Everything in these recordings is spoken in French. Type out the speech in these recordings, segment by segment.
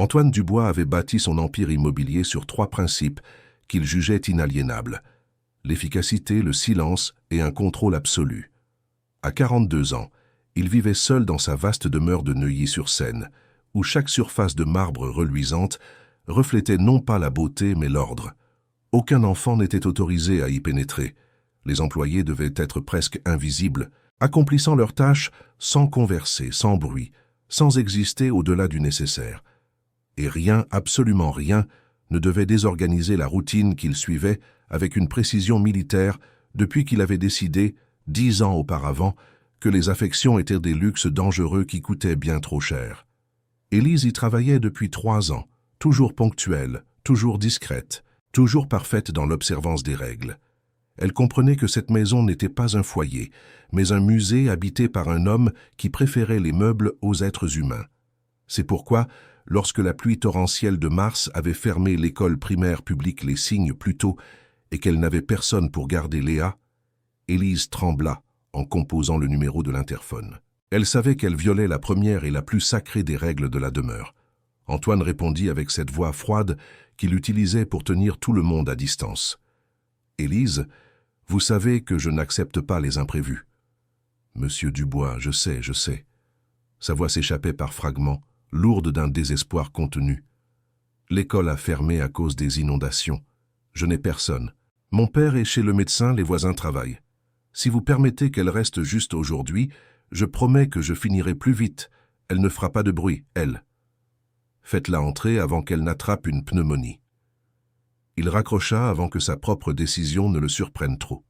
Antoine Dubois avait bâti son empire immobilier sur 3 principes qu'il jugeait inaliénables: l'efficacité, le silence et un contrôle absolu. À 42 ans, il vivait seul dans sa vaste demeure de Neuilly-sur-Seine, où chaque surface de marbre reluisante reflétait non pas la beauté mais l'ordre. Aucun enfant n'était autorisé à y pénétrer. Les employés devaient être presque invisibles, accomplissant leurs tâches sans converser, sans bruit, sans exister au-delà du nécessaire. Et rien, absolument rien, ne devait désorganiser la routine qu'il suivait avec une précision militaire depuis qu'il avait décidé, 10 ans auparavant, que les affections étaient des luxes dangereux qui coûtaient bien trop cher. Élise y travaillait depuis 3 ans, toujours ponctuelle, toujours discrète, toujours parfaite dans l'observance des règles. Elle comprenait que cette maison n'était pas un foyer, mais un musée habité par un homme qui préférait les meubles aux êtres humains. C'est pourquoi, lorsque la pluie torrentielle de mars avait fermé l'école primaire publique Les Cygnes plus tôt et qu'elle n'avait personne pour garder Léa, Élise trembla en composant le numéro de l'interphone. Elle savait qu'elle violait la première et la plus sacrée des règles de la demeure. Antoine répondit avec cette voix froide qu'il utilisait pour tenir tout le monde à distance. « Élise, vous savez que je n'accepte pas les imprévus. »« Monsieur Dubois, je sais. » Sa voix s'échappait par fragments, lourde d'un désespoir contenu. « L'école a fermé à cause des inondations. Je n'ai personne. Mon père est chez le médecin, les voisins travaillent. Si vous permettez qu'elle reste juste aujourd'hui, je promets que je finirai plus vite. Elle ne fera pas de bruit, elle. Faites-la entrer avant qu'elle n'attrape une pneumonie. » Il raccrocha avant que sa propre décision ne le surprenne trop.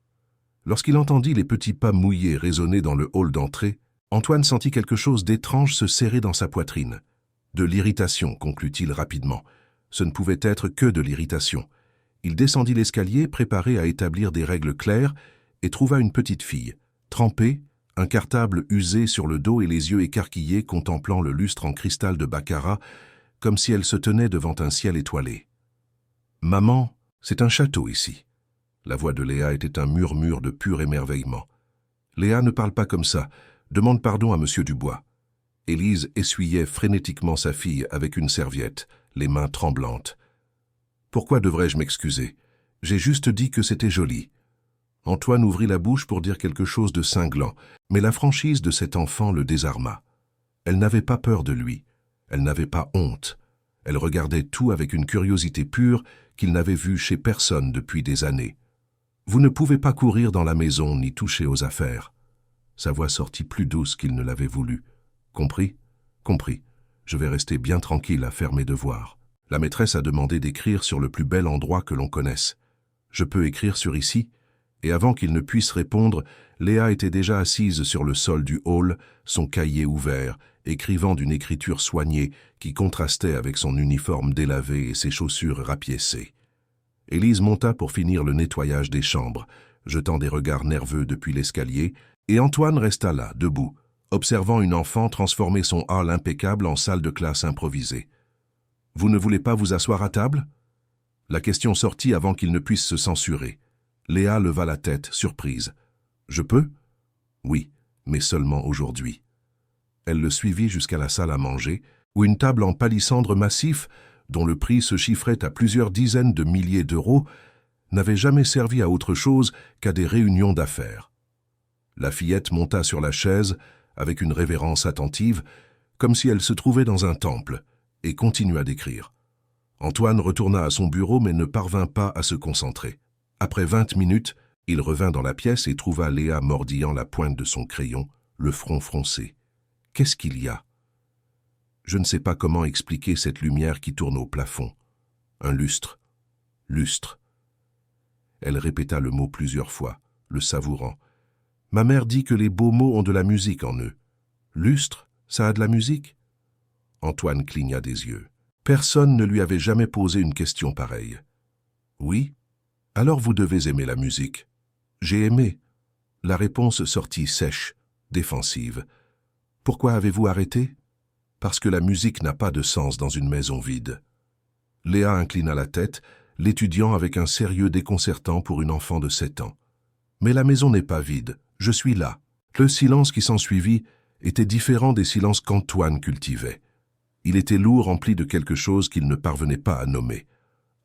Lorsqu'il entendit les petits pas mouillés résonner dans le hall d'entrée, Antoine sentit quelque chose d'étrange se serrer dans sa poitrine. De l'irritation, conclut-il rapidement. Ce ne pouvait être que de l'irritation. Il descendit l'escalier, préparé à établir des règles claires, et trouva une petite fille, trempée, un cartable usé sur le dos et les yeux écarquillés contemplant le lustre en cristal de baccarat, comme si elle se tenait devant un ciel étoilé. « Maman, c'est un château ici. » La voix de Léa était un murmure de pur émerveillement. « Léa, ne parle pas comme ça. Demande pardon à Monsieur Dubois. » Élise essuyait frénétiquement sa fille avec une serviette, les mains tremblantes. « Pourquoi devrais-je m'excuser? J'ai juste dit que c'était joli. » Antoine ouvrit la bouche pour dire quelque chose de cinglant, mais la franchise de cet enfant le désarma. Elle n'avait pas peur de lui. Elle n'avait pas honte. Elle regardait tout avec une curiosité pure qu'il n'avait vue chez personne depuis des années. « Vous ne pouvez pas courir dans la maison ni toucher aux affaires. » Sa voix sortit plus douce qu'il ne l'avait voulu. « Compris? Compris. Je vais rester bien tranquille à faire mes devoirs. La maîtresse a demandé d'écrire sur le plus bel endroit que l'on connaisse. Je peux écrire sur ici ?» Et avant qu'il ne puisse répondre, Léa était déjà assise sur le sol du hall, son cahier ouvert, écrivant d'une écriture soignée qui contrastait avec son uniforme délavé et ses chaussures rapiécées. Élise monta pour finir le nettoyage des chambres, jetant des regards nerveux depuis l'escalier, et Antoine resta là, debout, observant une enfant transformer son hall impeccable en salle de classe improvisée. « Vous ne voulez pas vous asseoir à table ?» La question sortit avant qu'il ne puisse se censurer. Léa leva la tête, surprise. « Je peux ?»« Oui, mais seulement aujourd'hui. » Elle le suivit jusqu'à la salle à manger, où une table en palissandre massif, dont le prix se chiffrait à plusieurs dizaines de milliers d'euros, n'avait jamais servi à autre chose qu'à des réunions d'affaires. La fillette monta sur la chaise, avec une révérence attentive, comme si elle se trouvait dans un temple, et continua d'écrire. Antoine retourna à son bureau mais ne parvint pas à se concentrer. Après 20 minutes, il revint dans la pièce et trouva Léa mordillant la pointe de son crayon, le front froncé. « Qu'est-ce qu'il y a ?» Je ne sais pas comment expliquer cette lumière qui tourne au plafond. Un lustre. Lustre. Elle répéta le mot plusieurs fois, le savourant. Ma mère dit que les beaux mots ont de la musique en eux. Lustre, ça a de la musique? Antoine cligna des yeux. Personne ne lui avait jamais posé une question pareille. Oui? Alors vous devez aimer la musique. J'ai aimé. La réponse sortit sèche, défensive. Pourquoi avez-vous arrêté? Parce que la musique n'a pas de sens dans une maison vide. Léa inclina la tête, l'étudiant avec un sérieux déconcertant pour une enfant de 7 ans. Mais la maison n'est pas vide, je suis là. Le silence qui s'ensuivit était différent des silences qu'Antoine cultivait. Il était lourd, rempli de quelque chose qu'il ne parvenait pas à nommer.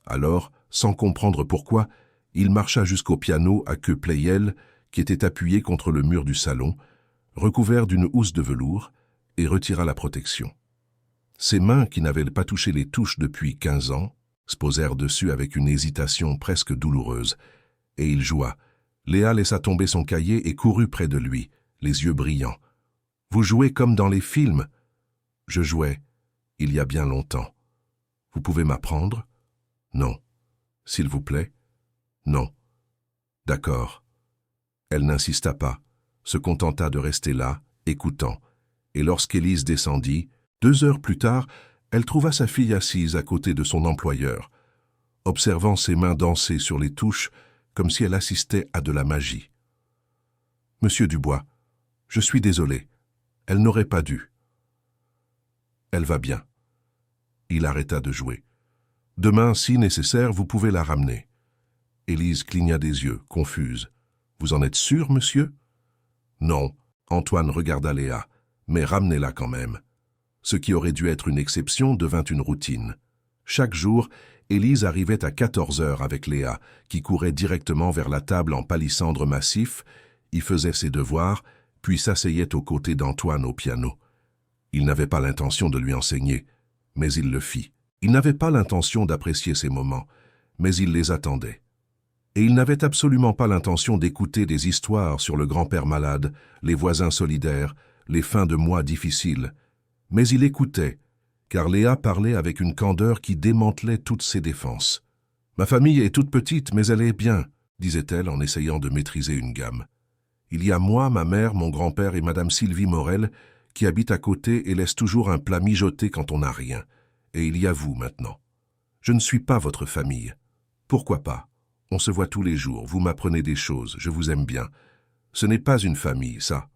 Alors, sans comprendre pourquoi, il marcha jusqu'au piano à queue Pleyel, qui était appuyé contre le mur du salon, recouvert d'une housse de velours, et retira la protection. Ses mains, qui n'avaient pas touché les touches depuis 15 ans, se posèrent dessus avec une hésitation presque douloureuse, et il joua. Léa laissa tomber son cahier et courut près de lui, les yeux brillants. « Vous jouez comme dans les films ?»« Je jouais, il y a bien longtemps. Vous pouvez m'apprendre ?»« Non. S'il vous plaît ?»« Non. »« D'accord. » Elle n'insista pas, se contenta de rester là, écoutant, et lorsqu'Élise descendit, 2 heures plus tard, elle trouva sa fille assise à côté de son employeur, observant ses mains danser sur les touches comme si elle assistait à de la magie. « Monsieur Dubois, je suis désolé. Elle n'aurait pas dû. »« Elle va bien. » Il arrêta de jouer. « Demain, si nécessaire, vous pouvez la ramener. » Élise cligna des yeux, confuse. « Vous en êtes sûr, monsieur ?»« Non. » Antoine regarda Léa. « Mais ramenez-la quand même. » Ce qui aurait dû être une exception devint une routine. Chaque jour, Élise arrivait à 14 heures avec Léa, qui courait directement vers la table en palissandre massif, y faisait ses devoirs, puis s'asseyait aux côtés d'Antoine au piano. Il n'avait pas l'intention de lui enseigner, mais il le fit. Il n'avait pas l'intention d'apprécier ces moments, mais il les attendait. Et il n'avait absolument pas l'intention d'écouter des histoires sur le grand-père malade, les voisins solidaires, les fins de mois difficiles. Mais il écoutait, car Léa parlait avec une candeur qui démantelait toutes ses défenses. « Ma famille est toute petite, mais elle est bien, » disait-elle en essayant de maîtriser une gamme. « Il y a moi, ma mère, mon grand-père et madame Sylvie Morel, qui habitent à côté et laissent toujours un plat mijoté quand on n'a rien. Et il y a vous maintenant. Je ne suis pas votre famille. Pourquoi pas? On se voit tous les jours, vous m'apprenez des choses, je vous aime bien. Ce n'est pas une famille, ça. »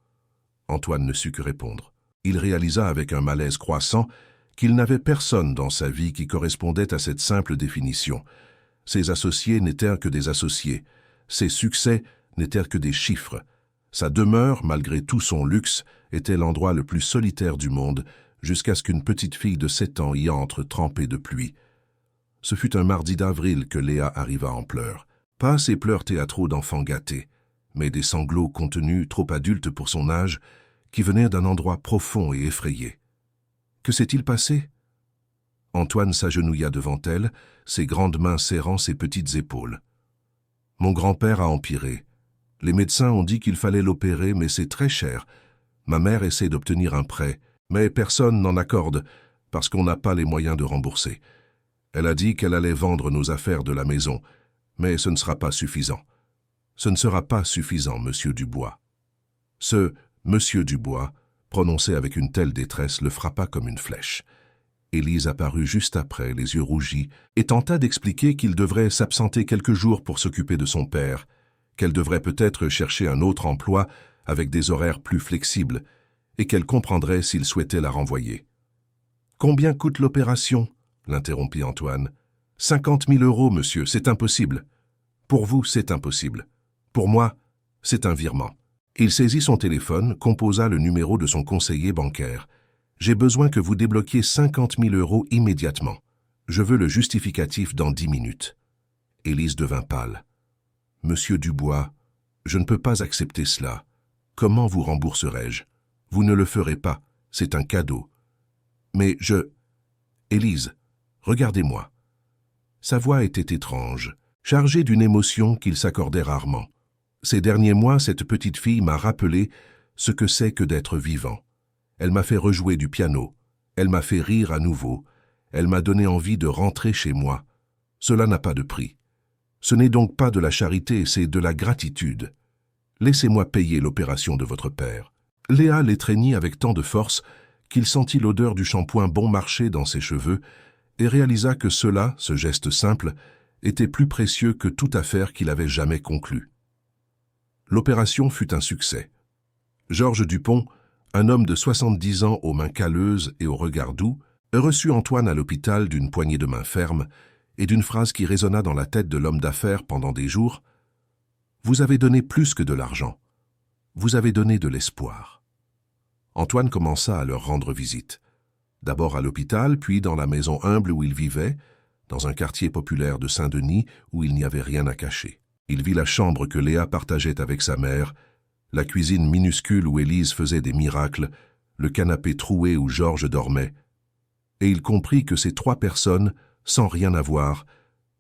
Antoine ne sut que répondre. Il réalisa avec un malaise croissant qu'il n'avait personne dans sa vie qui correspondait à cette simple définition. Ses associés n'étaient que des associés. Ses succès n'étaient que des chiffres. Sa demeure, malgré tout son luxe, était l'endroit le plus solitaire du monde, jusqu'à ce qu'une petite fille de 7 ans y entre trempée de pluie. Ce fut un mardi d'avril que Léa arriva en pleurs. Pas ces pleurs théâtraux d'enfants gâtés, mais des sanglots contenus, trop adultes pour son âge, qui venaient d'un endroit profond et effrayé. Que s'est-il passé? Antoine s'agenouilla devant elle, ses grandes mains serrant ses petites épaules. Mon grand-père a empiré. Les médecins ont dit qu'il fallait l'opérer, mais c'est très cher. Ma mère essaie d'obtenir un prêt, mais personne n'en accorde, parce qu'on n'a pas les moyens de rembourser. Elle a dit qu'elle allait vendre nos affaires de la maison, mais ce ne sera pas suffisant. Ce ne sera pas suffisant, monsieur Dubois. Ce « monsieur Dubois », prononcé avec une telle détresse, le frappa comme une flèche. Élise apparut juste après, les yeux rougis, et tenta d'expliquer qu'il devrait s'absenter quelques jours pour s'occuper de son père, qu'elle devrait peut-être chercher un autre emploi avec des horaires plus flexibles, et qu'elle comprendrait s'il souhaitait la renvoyer. « Combien coûte l'opération ?» l'interrompit Antoine. « 50 000 euros, monsieur, c'est impossible. Pour vous, c'est impossible. Pour moi, c'est un virement. » Il saisit son téléphone, composa le numéro de son conseiller bancaire. « J'ai besoin que vous débloquiez 50 000 euros immédiatement. Je veux le justificatif dans 10 minutes. » Élise devint pâle. « Monsieur Dubois, je ne peux pas accepter cela. Comment vous rembourserai-je? Vous ne le ferez pas, c'est un cadeau. Mais je... Élise, regardez-moi. » Sa voix était étrange, chargée d'une émotion qu'il s'accordait rarement. Ces derniers mois, cette petite fille m'a rappelé ce que c'est que d'être vivant. Elle m'a fait rejouer du piano, elle m'a fait rire à nouveau, elle m'a donné envie de rentrer chez moi. Cela n'a pas de prix. Ce n'est donc pas de la charité, c'est de la gratitude. Laissez-moi payer l'opération de votre père. Léa l'étreignit avec tant de force qu'il sentit l'odeur du shampoing bon marché dans ses cheveux et réalisa que cela, ce geste simple, était plus précieux que toute affaire qu'il avait jamais conclue. L'opération fut un succès. Georges Dupont, un homme de 70 ans aux mains calleuses et au regard doux, reçut Antoine à l'hôpital d'une poignée de main ferme et d'une phrase qui résonna dans la tête de l'homme d'affaires pendant des jours. « Vous avez donné plus que de l'argent. Vous avez donné de l'espoir. » Antoine commença à leur rendre visite. D'abord à l'hôpital, puis dans la maison humble où il vivait, dans un quartier populaire de Saint-Denis où il n'y avait rien à cacher. Il vit la chambre que Léa partageait avec sa mère, la cuisine minuscule où Élise faisait des miracles, le canapé troué où Georges dormait, et il comprit que ces 3 personnes, sans rien avoir,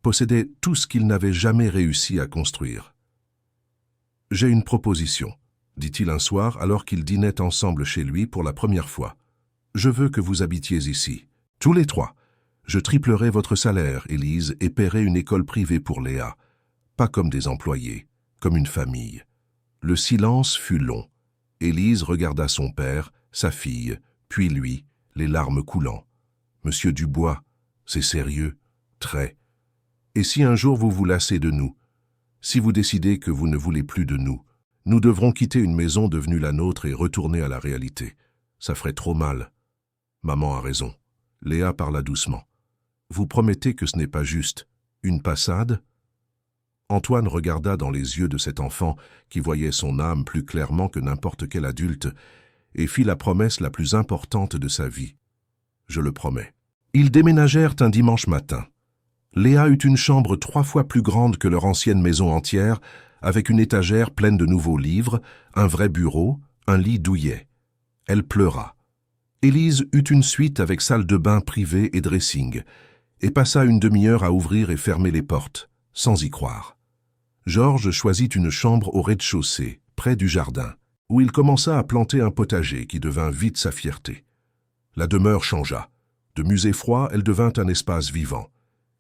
possédaient tout ce qu'il n'avait jamais réussi à construire. « J'ai une proposition », dit-il un soir alors qu'ils dînaient ensemble chez lui pour la première fois. « Je veux que vous habitiez ici, tous les 3. Je triplerai votre salaire, Élise, et paierai une école privée pour Léa, pas comme des employés, comme une famille. » Le silence fut long. Élise regarda son père, sa fille, puis lui, les larmes coulant. « Monsieur Dubois, c'est sérieux, très. Et si un jour vous vous lassez de nous, si vous décidez que vous ne voulez plus de nous, nous devrons quitter une maison devenue la nôtre et retourner à la réalité. Ça ferait trop mal. » Maman a raison. Léa parla doucement. « Vous promettez que ce n'est pas juste une passade ?» Antoine regarda dans les yeux de cet enfant qui voyait son âme plus clairement que n'importe quel adulte et fit la promesse la plus importante de sa vie. « Je le promets. » Ils déménagèrent un dimanche matin. Léa eut une chambre 3 fois plus grande que leur ancienne maison entière, avec une étagère pleine de nouveaux livres, un vrai bureau, un lit douillet. Elle pleura. Élise eut une suite avec salle de bain privée et dressing, et passa une demi-heure à ouvrir et fermer les portes, sans y croire. Georges choisit une chambre au rez-de-chaussée, près du jardin, où il commença à planter un potager qui devint vite sa fierté. La demeure changea. De musée froid, elle devint un espace vivant.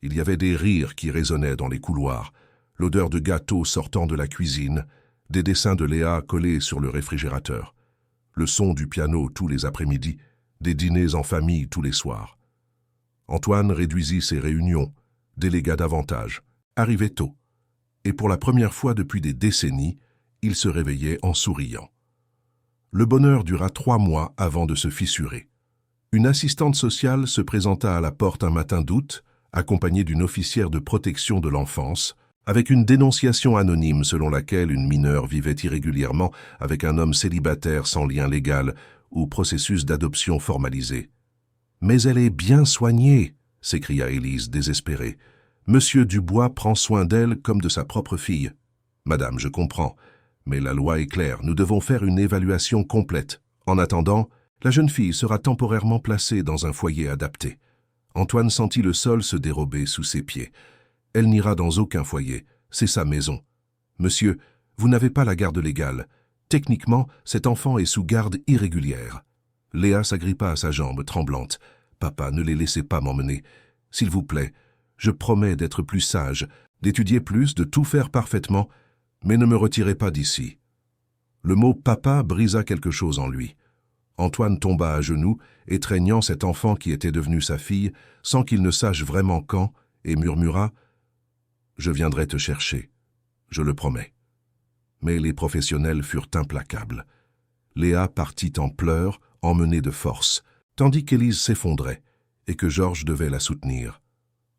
Il y avait des rires qui résonnaient dans les couloirs, l'odeur de gâteaux sortant de la cuisine, des dessins de Léa collés sur le réfrigérateur, le son du piano tous les après-midi, des dîners en famille tous les soirs. Antoine réduisit ses réunions, délégua davantage, arrivait tôt, et pour la première fois depuis des décennies, il se réveillait en souriant. Le bonheur dura 3 mois avant de se fissurer. Une assistante sociale se présenta à la porte un matin d'août, accompagnée d'une officière de protection de l'enfance, avec une dénonciation anonyme selon laquelle une mineure vivait irrégulièrement avec un homme célibataire sans lien légal ou processus d'adoption formalisé. « Mais elle est bien soignée !» s'écria Élise, désespérée. « Monsieur Dubois prend soin d'elle comme de sa propre fille. »« Madame, je comprends, mais la loi est claire, nous devons faire une évaluation complète. En attendant, la jeune fille sera temporairement placée dans un foyer adapté. » Antoine sentit le sol se dérober sous ses pieds. « Elle n'ira dans aucun foyer, c'est sa maison. Monsieur, vous n'avez pas la garde légale. Techniquement, cet enfant est sous garde irrégulière. » Léa s'agrippa à sa jambe, tremblante. « Papa, ne les laissez pas m'emmener. S'il vous plaît, je promets d'être plus sage, d'étudier plus, de tout faire parfaitement, mais ne me retirez pas d'ici. » Le mot « papa » brisa quelque chose en lui. Antoine tomba à genoux, étreignant cet enfant qui était devenu sa fille, sans qu'il ne sache vraiment quand, et murmura « Je viendrai te chercher, je le promets. » Mais les professionnels furent implacables. Léa partit en pleurs, emmenée de force, tandis qu'Élise s'effondrait, et que Georges devait la soutenir.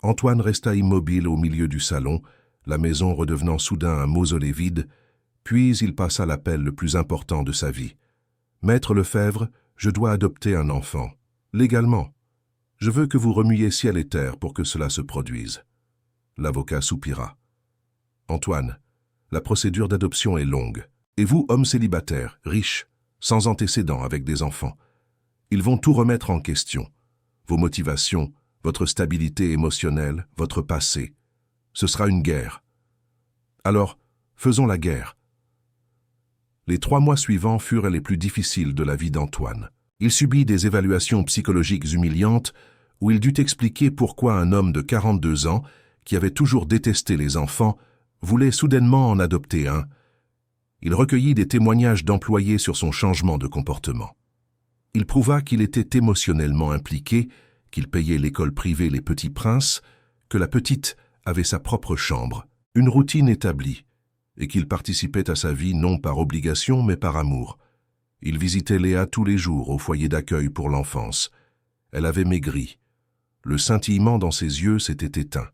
Antoine resta immobile au milieu du salon, la maison redevenant soudain un mausolée vide, puis il passa l'appel le plus important de sa vie. « Maître Lefebvre, je dois adopter un enfant. Légalement. Je veux que vous remuiez ciel et terre pour que cela se produise. » L'avocat soupira. « Antoine, la procédure d'adoption est longue. Et vous, homme célibataire, riche, sans antécédents avec des enfants, ils vont tout remettre en question. Vos motivations, votre stabilité émotionnelle, votre passé. Ce sera une guerre. Alors, faisons la guerre. » Les 3 mois suivants furent les plus difficiles de la vie d'Antoine. Il subit des évaluations psychologiques humiliantes où il dut expliquer pourquoi un homme de 42 ans, qui avait toujours détesté les enfants, voulait soudainement en adopter un. Il recueillit des témoignages d'employés sur son changement de comportement. Il prouva qu'il était émotionnellement impliqué, qu'il payait l'école privée Les Petits Princes, que la petite avait sa propre chambre, une routine établie, et qu'il participait à sa vie non par obligation mais par amour. Il visitait Léa tous les jours au foyer d'accueil pour l'enfance. Elle avait maigri. Le scintillement dans ses yeux s'était éteint.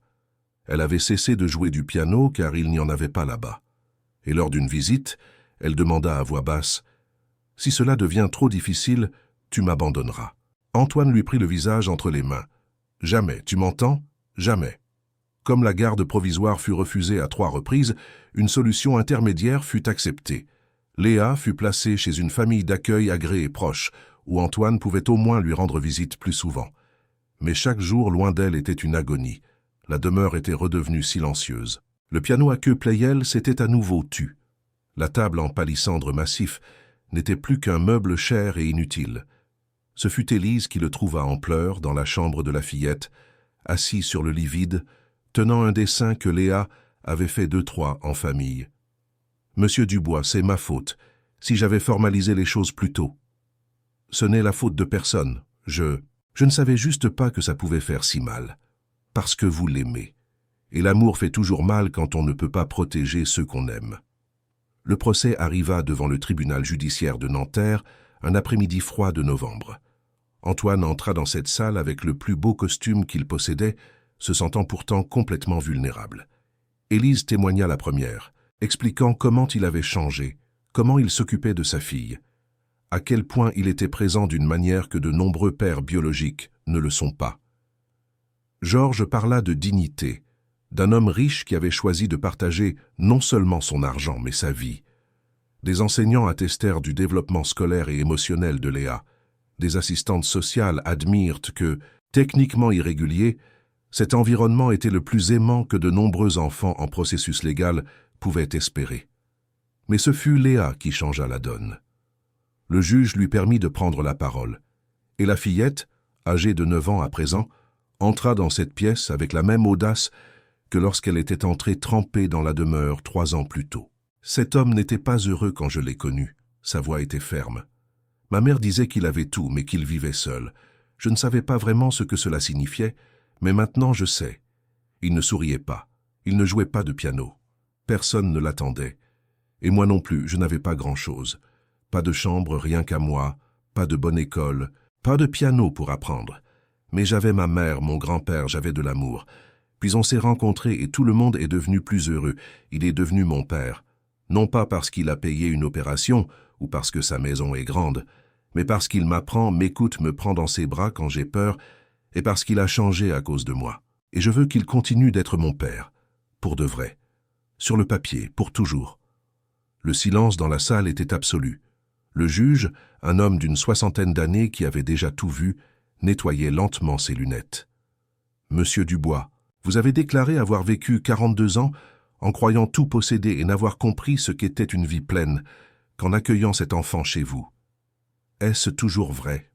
Elle avait cessé de jouer du piano car il n'y en avait pas là-bas. Et lors d'une visite, elle demanda à voix basse « Si cela devient trop difficile, tu m'abandonneras. » Antoine lui prit le visage entre les mains. « Jamais, tu m'entends? Jamais. » Comme la garde provisoire fut refusée à 3 reprises, une solution intermédiaire fut acceptée. Léa fut placée chez une famille d'accueil agréée et proche, où Antoine pouvait au moins lui rendre visite plus souvent. Mais chaque jour, loin d'elle, était une agonie. La demeure était redevenue silencieuse. Le piano à queue Pleyel s'était à nouveau tu. La table en palissandre massif n'était plus qu'un meuble cher et inutile. Ce fut Élise qui le trouva en pleurs dans la chambre de la fillette, assis sur le lit vide, tenant un dessin que Léa avait fait 2-3 en famille. « Monsieur Dubois, c'est ma faute, si j'avais formalisé les choses plus tôt. Ce n'est la faute de personne. Je ne savais juste pas que ça pouvait faire si mal. Parce que vous l'aimez. Et l'amour fait toujours mal quand on ne peut pas protéger ceux qu'on aime. » Le procès arriva devant le tribunal judiciaire de Nanterre un après-midi froid de novembre. Antoine entra dans cette salle avec le plus beau costume qu'il possédait, se sentant pourtant complètement vulnérable. Élise témoigna la première, expliquant comment il avait changé, comment il s'occupait de sa fille, à quel point il était présent d'une manière que de nombreux pères biologiques ne le sont pas. Georges parla de dignité, d'un homme riche qui avait choisi de partager non seulement son argent, mais sa vie. Des enseignants attestèrent du développement scolaire et émotionnel de Léa. Des assistantes sociales admirent que, techniquement irrégulier, cet environnement était le plus aimant que de nombreux enfants en processus légal pouvaient espérer. Mais ce fut Léa qui changea la donne. Le juge lui permit de prendre la parole, et la fillette, âgée de 9 ans à présent, entra dans cette pièce avec la même audace que lorsqu'elle était entrée trempée dans la demeure 3 ans plus tôt. Cet homme n'était pas heureux quand je l'ai connu, sa voix était ferme. Ma mère disait qu'il avait tout, mais qu'il vivait seul. Je ne savais pas vraiment ce que cela signifiait, mais maintenant je sais. Il ne souriait pas, il ne jouait pas de piano. Personne ne l'attendait. Et moi non plus, je n'avais pas grand-chose. Pas de chambre rien qu'à moi, pas de bonne école, pas de piano pour apprendre. Mais j'avais ma mère, mon grand-père, j'avais de l'amour. Puis on s'est rencontrés et tout le monde est devenu plus heureux. Il est devenu mon père. Non pas parce qu'il a payé une opération ou parce que sa maison est grande, mais parce qu'il m'apprend, m'écoute, me prend dans ses bras quand j'ai peur et parce qu'il a changé à cause de moi. Et je veux qu'il continue d'être mon père, pour de vrai. Sur le papier, pour toujours. Le silence dans la salle était absolu. Le juge, un homme d'une 60aine d'années qui avait déjà tout vu, nettoyait lentement ses lunettes. « Monsieur Dubois, vous avez déclaré avoir vécu 42 ans en croyant tout posséder et n'avoir compris ce qu'était une vie pleine qu'en accueillant cet enfant chez vous. Est-ce toujours vrai ?»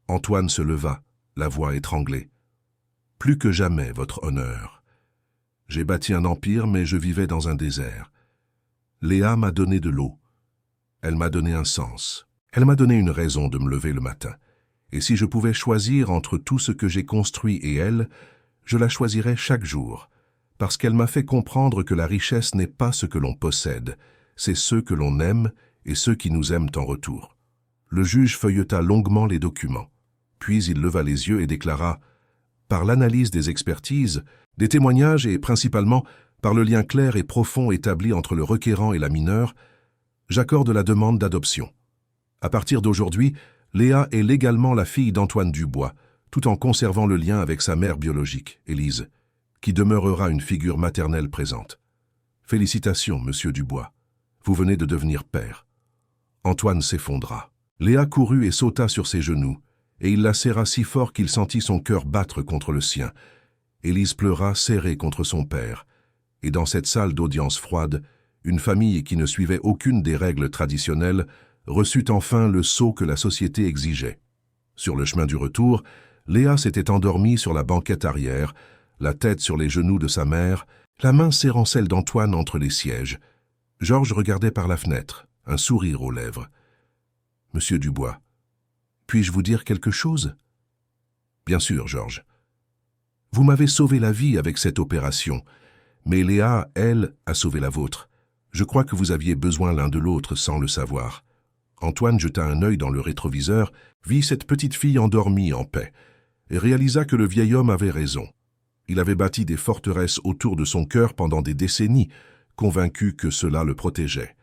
Antoine se leva, la voix étranglée. « Plus que jamais, votre honneur. J'ai bâti un empire, mais je vivais dans un désert. Léa m'a donné de l'eau. Elle m'a donné un sens. Elle m'a donné une raison de me lever le matin. Et si je pouvais choisir entre tout ce que j'ai construit et elle, je la choisirais chaque jour, parce qu'elle m'a fait comprendre que la richesse n'est pas ce que l'on possède, c'est ceux que l'on aime et ceux qui nous aiment en retour. » Le juge feuilleta longuement les documents. Puis il leva les yeux et déclara « Par l'analyse des expertises, des témoignages et principalement par le lien clair et profond établi entre le requérant et la mineure, j'accorde la demande d'adoption. À partir d'aujourd'hui, Léa est légalement la fille d'Antoine Dubois, tout en conservant le lien avec sa mère biologique, Élise, qui demeurera une figure maternelle présente. Félicitations, monsieur Dubois. Vous venez de devenir père. » Antoine s'effondra. Léa courut et sauta sur ses genoux, et il la serra si fort qu'il sentit son cœur battre contre le sien. Élise pleura serrée contre son père, et dans cette salle d'audience froide, une famille qui ne suivait aucune des règles traditionnelles reçut enfin le sceau que la société exigeait. Sur le chemin du retour, Léa s'était endormie sur la banquette arrière, la tête sur les genoux de sa mère, la main serrant celle d'Antoine entre les sièges. Georges regardait par la fenêtre, un sourire aux lèvres. « Monsieur Dubois, puis-je vous dire quelque chose ?»« Bien sûr, Georges. Vous m'avez sauvé la vie avec cette opération, mais Léa, elle, a sauvé la vôtre. Je crois que vous aviez besoin l'un de l'autre sans le savoir. » Antoine jeta un œil dans le rétroviseur, vit cette petite fille endormie en paix, et réalisa que le vieil homme avait raison. Il avait bâti des forteresses autour de son cœur pendant des décennies, convaincu que cela le protégeait.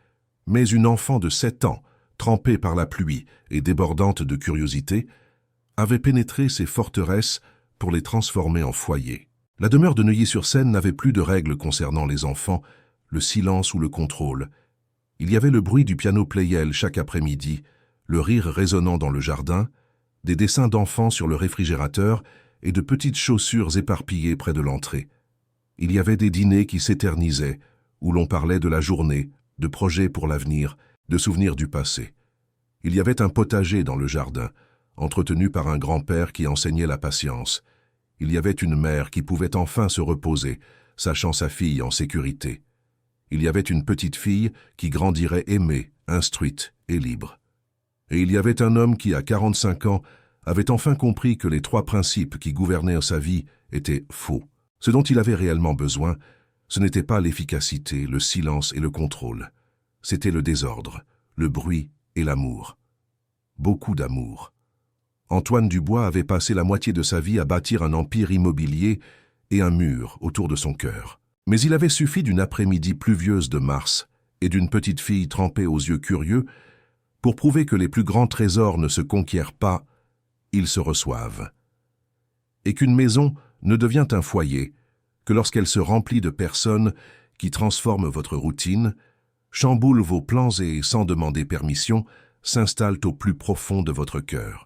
Mais une enfant de 7 ans, trempée par la pluie et débordante de curiosité, avait pénétré ces forteresses pour les transformer en foyers. La demeure de Neuilly-sur-Seine n'avait plus de règles concernant les enfants, le silence ou le contrôle. Il y avait le bruit du piano Pleyel chaque après-midi, le rire résonnant dans le jardin, des dessins d'enfants sur le réfrigérateur et de petites chaussures éparpillées près de l'entrée. Il y avait des dîners qui s'éternisaient, où l'on parlait de la journée, de projets pour l'avenir, de souvenirs du passé. Il y avait un potager dans le jardin, entretenu par un grand-père qui enseignait la patience. Il y avait une mère qui pouvait enfin se reposer, sachant sa fille en sécurité. Il y avait une petite fille qui grandirait aimée, instruite et libre. Et il y avait un homme qui, à 45 ans, avait enfin compris que les 3 principes qui gouvernaient sa vie étaient faux. Ce dont il avait réellement besoin, ce n'était pas l'efficacité, le silence et le contrôle. C'était le désordre, le bruit et l'amour. Beaucoup d'amour. Antoine Dubois avait passé la moitié de sa vie à bâtir un empire immobilier et un mur autour de son cœur. Mais il avait suffi d'une après-midi pluvieuse de mars et d'une petite fille trempée aux yeux curieux pour prouver que les plus grands trésors ne se conquièrent pas, ils se reçoivent. Et qu'une maison ne devient un foyer que lorsqu'elle se remplit de personnes qui transforment votre routine, chamboulent vos plans et, sans demander permission, s'installent au plus profond de votre cœur.